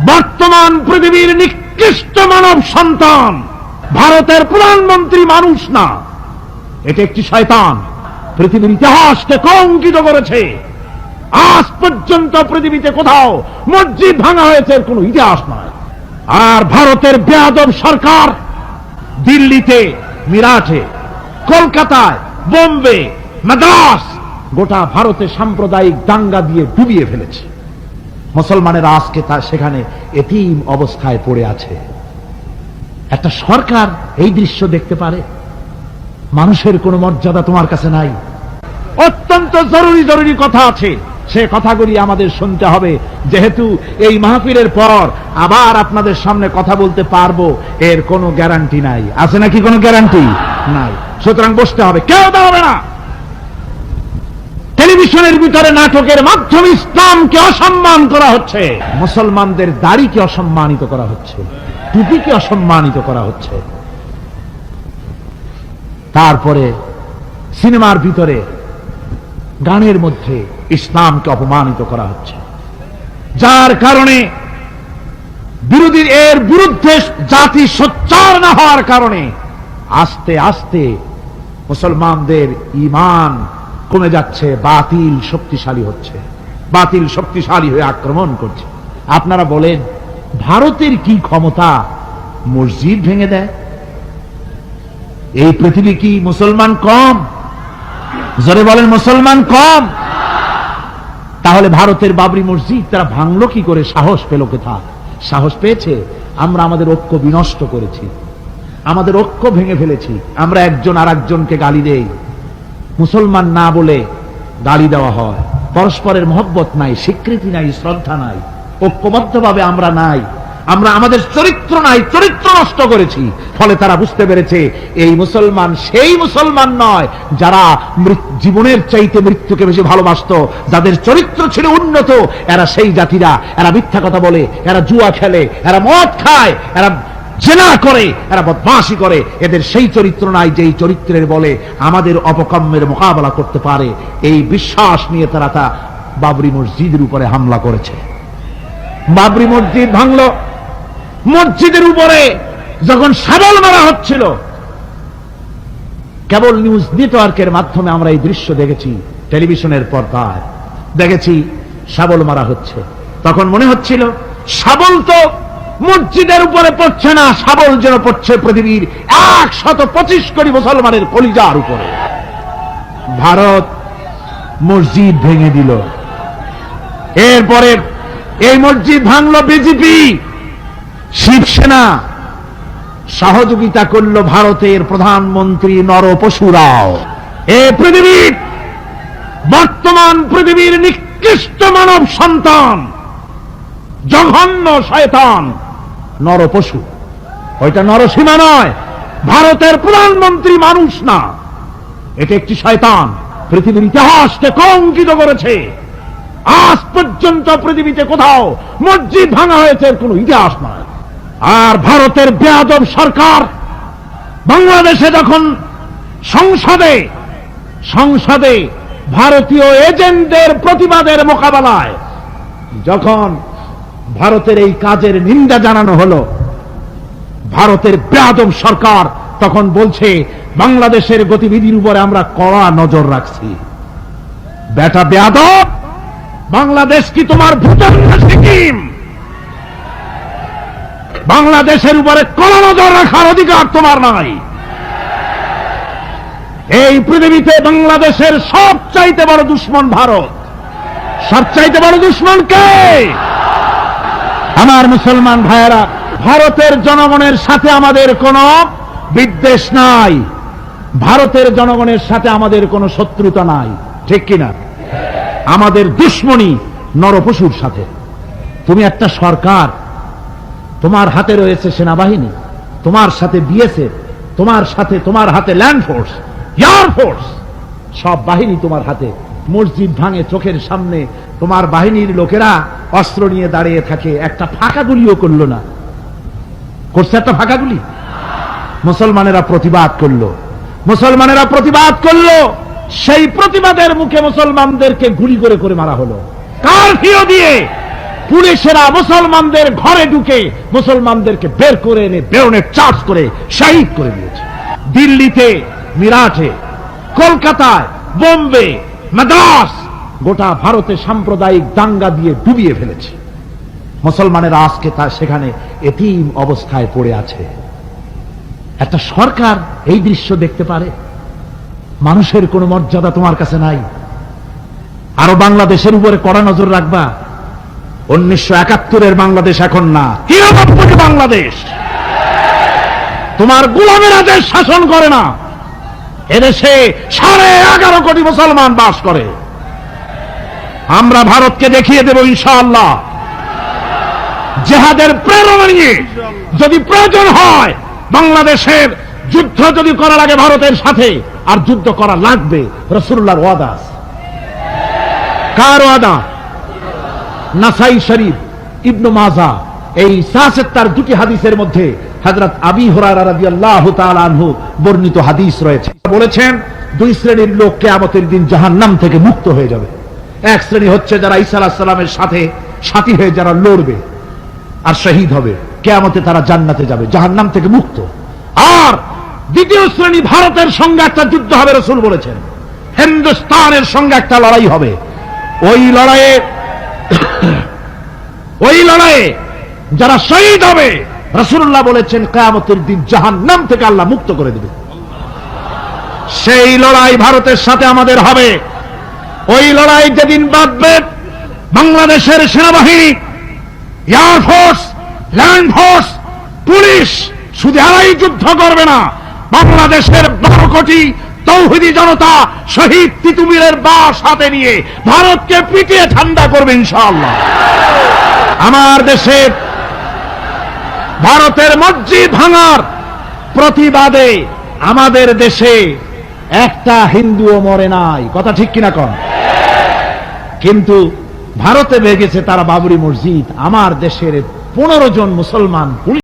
বর্তমান পৃথিবীর নিকৃষ্ট মানব সন্তান ভারতের প্রধানমন্ত্রী মানুষ না, এটা একটি শয়তান। পৃথিবীর ইতিহাসকে কলঙ্কিত করেছে। আজ পর্যন্ত পৃথিবীতে কোথাও মসজিদ ভাঙা হয়েছে এর কোন ইতিহাস নয়। আর ভারতের বেয়াদব সরকার দিল্লিতে, মিরাটে, কলকাতায়, বোম্বে, মাদ্রাস, গোটা ভারতে সাম্প্রদায়িক দাঙ্গা দিয়ে ডুবিয়ে ফেলেছে। মুসলমানেরা আজকে তা সেখানে এতিম অবস্থায় পড়ে আছে। একটা সরকার এই দৃশ্য দেখতে পারে? মানুষের কোনো মর্যাদা তোমার কাছে নাই। অত্যন্ত জরুরি জরুরি কথা আছে, সে কথাগুলি আমাদের শুনতে হবে। যেহেতু এই মাহফিলের পর আবার আপনাদের সামনে কথা বলতে পারবো এর কোনো গ্যারান্টি নাই। আছে নাকি কোনো গ্যারান্টি নাই? সুতরাং বসতে হবে, কেউ দাঁড়াবে না। টেলিভিশনের ভিতরে নাটকের মাধ্যমে ইসলামকে অসম্মান করা হচ্ছে, মুসলমানদের দাড়িকে অসম্মানিত করা হচ্ছে, টুপিকে অসম্মানিত করা হচ্ছে। তারপরে সিনেমার ভিতরে, গানের মধ্যে ইসলামকে অপমানিত করা হচ্ছে, যার কারণে এর বিরুদ্ধে জাতি সোচ্চার না হওয়ার কারণে আস্তে আস্তে মুসলমানদের ঈমান কমে যাচ্ছে। বাতিল শক্তিশালী হচ্ছে, বাতিল শক্তিশালী হয়ে আক্রমণ করছে। আপনারা বলেন, ভারতের কি ক্ষমতা মসজিদ ভেঙে দেয়? এই পৃথিবী কি মুসলমান কম? জোরে বলেন, মুসলমান কম? তাহলে ভারতের বাবরি মসজিদ তারা ভাঙলো কি করে? সাহস পেল কোথা? সাহস পেয়েছে আমরা আমাদের ঐক্য বিনষ্ট করেছি, আমাদের ঐক্য ভেঙে ফেলেছি। আমরা একজন আর একজনকে গালি দেই, মুসলমান না বলে গালি দেওয়া হয়। পরস্পরের মহব্বত নাই, স্বীকৃতি নাই, শ্রদ্ধা নাই, ঐক্যবদ্ধভাবে আমরা নাই। আমরা আমাদের চরিত্র নাই, চরিত্র নষ্ট করেছি। ফলে তারা বুঝতে পেরেছে এই মুসলমান সেই মুসলমান নয় যারা জীবনের চাইতে মৃত্যুকে বেশি ভালোবাসত, যাদের চরিত্র ছিল উন্নত। এরা সেই জাতিরা, এরা মিথ্যা কথা বলে, এরা জুয়া খেলে, এরা মদ খায়, এরা জেনা করে, এরা বদমাশি করে। এদের সেই চরিত্র নাই যেই চরিত্রের বলে আমাদের অপকর্মের মোকাবেলা করতে পারে। এই বিশ্বাস নিয়ে তারা তা বাবরি মসজিদের উপরে হামলা করেছে। বাবরি মসজিদ ভাঙল। মসজিদের উপরে যখন শাবল মারা হচ্ছিল, কেবল নিউজ নেটওয়ার্কের মাধ্যমে আমরা এই দৃশ্য দেখেছি, টেলিভিশনের পর্দায় দেখেছি শাবল মারা হচ্ছে। তখন মনে হচ্ছিল শাবল তো মসজিদের উপরে পড়ছে না, শাবল যেন পড়ছে পৃথিবীর 125 কোটি মুসলমানের কলিজার উপরে। ভারত মসজিদ ভেঙে দিল। এরপরে এই মসজিদ ভাঙলো বিজেপি, শিবসেনা সহযোগিতা করল ভারতের প্রধানমন্ত্রী নরপশুরাও। এই পৃথিবীর বর্তমান পৃথিবীর নিকৃষ্ট মানব সন্তান, জঘন্য শয়তান নরপশু। ওইটা নরসীমা নয়, ভারতের প্রধানমন্ত্রী মানুষ না, এটা একটি শয়তান। পৃথিবীর ইতিহাসকে কলঙ্কিত করেছে। আজ পর্যন্ত পৃথিবীতে কোথাও মসজিদ ভাঙা হয়েছে এর কোন ইতিহাস নয়। আর ভারতের বেয়াদব সরকার বাংলাদেশে যখন সংসদে ভারতীয় এজেন্টদের প্রতিবাদের মোকাবেলায় যখন ভারতের এই কাজের নিন্দা জানানো হলো, ভারতের বেয়াদব সরকার তখন বলছে বাংলাদেশের গতিবিধির উপরে আমরা কড়া নজর রাখছি। বেটা বেয়াদব, বাংলাদেশ কি তোমার ভুটান না সিকিম? বাংলাদেশের উপরে কড়া নজর রাখার অধিকার তোমার নাই। এই পৃথিবীতে বাংলাদেশের সবচাইতে বড় দুশ্মন ভারত। সবচাইতে বড় দুশ্মন কে? আমার মুসলমান ভাইয়েরা, ভারতের জনগণের সাথে আমাদের কোনো বিদ্বেষ নাই, ভারতের জনগণের সাথে আমাদের কোনো শত্রুতা নাই, ঠিক কিনা? আমাদের দুশ্মনী নরপশুর সাথে। তুমি একটা সরকার, তোমার হাতে রয়েছে সেনাবাহিনী, তোমার সাথে বিএসএফ, তোমার হাতে ল্যান্ড ফোর্স, এয়ার ফোর্স, সব বাহিনী তোমার হাতে। মসজিদ ভাঙে চোখের সামনে, তোমার বাহিনীর লোকেরা অস্ত্র নিয়ে দাঁড়িয়ে থাকে, একটা ফাঁকা গুলিও করল না। করছে একটা ফাঁকা গুলি? মুসলমানেরা প্রতিবাদ করলো, সেই প্রতিবাদের মুখে মুসলমানদেরকে গুলি করে করে মারা হলো। কারফিউ দিয়ে পুলিশেরা মুসলমানদের ঘরে ঢুকে মুসলমানদেরকে বের করে এনে বেরোনের চার্জ করে শহীদ করে দিয়েছে। দিল্লিতে, মিরাটে, কলকাতায়, বোম্বে, মাদ্রাস, গোটা ভারতে সাম্প্রদায়িক দাঙ্গা দিয়ে ডুবিয়ে ফেলেছে। মুসলমানেরা আজকে তা সেখানে এতিম অবস্থায় পড়ে আছে। একটা সরকার এই দৃশ্য দেখতে পারে? মানুষের কোনো মর্যাদা তোমার কাছে নাই? আরো বাংলাদেশের উপরে কড়া নজর রাখবা। 1971-এর বাংলাদেশ এখন না, 93 বাংলাদেশ। তোমার গোলামেরা দেশ শাসন করে না, এদেশে 11.5 কোটি মুসলমান বাস করে। আমরা ভারতকে দেখিয়ে দেব ইনশাআল্লাহ, জিহাদের প্রেরণা নিয়ে যদি প্রয়োজন হয় বাংলাদেশের যুদ্ধ যদি করা লাগে ভারতের সাথে, আর যুদ্ধ করা লাগবে। রাসূলুল্লাহর ওয়াদা। কার ওয়াদা? নাসাই শরীফ, ইবনে মাজাহ, এই তার দুটি হাদিসের মধ্যে হযরত আবী হুরায়রা রাদিয়াল্লাহু তাআলা আনহু বর্ণিত হাদিস রয়েছে। বলেছেন, দুই শ্রেণীর লোক কিয়ামতের দিন জাহান্নাম থেকে মুক্ত হয়ে যাবে। এক শ্রেণী হচ্ছে যারা ঈসা আলাইহিস সালামের সাথে সাথী হয়ে যারা লড়বে আর শহীদ হবে, কিয়ামতে তারা জান্নাতে যাবে, জাহান্নাম থেকে মুক্ত। আর দ্বিতীয় শ্রেণী, ভারতের সঙ্গে একটা যুদ্ধ হবে, রাসূল বলেছেন হিন্দুস্তানের সঙ্গে একটা লড়াই হবে। ওই লড়াইয়ে যারা শহীদ হবে, রাসূলুল্লাহ বলেছেন কিয়ামতের দিন জাহান্নাম থেকে আল্লাহ মুক্ত করে দেবে। সেই লড়াই ভারতের সাথে আমাদের হবে। ওই লড়াই যেদিন বাঁধবে, বাংলাদেশের সেনাবাহিনী, এয়ারফোর্স, ল্যান্ড ফোর্স, পুলিশ শুধু এরাই যুদ্ধ করবে না, বাংলাদেশের 12 কোটি তৌহিদি জনতা শহীদ তিতুমীরের বাস হাতে নিয়ে ভারতকে পিটিয়ে ঠান্ডা করবে ইনশাআল্লাহ। আমার দেশে ভারতের মসজিদ ভাঙার প্রতিবাদে আমাদের দেশে একটা হিন্দুও মরে নাই, কথা ঠিক কিনা কন? কিন্তু ভারতে ভেঙেছে তারা বাবরি মসজিদ। আমার দেশের 15 জন মুসলমান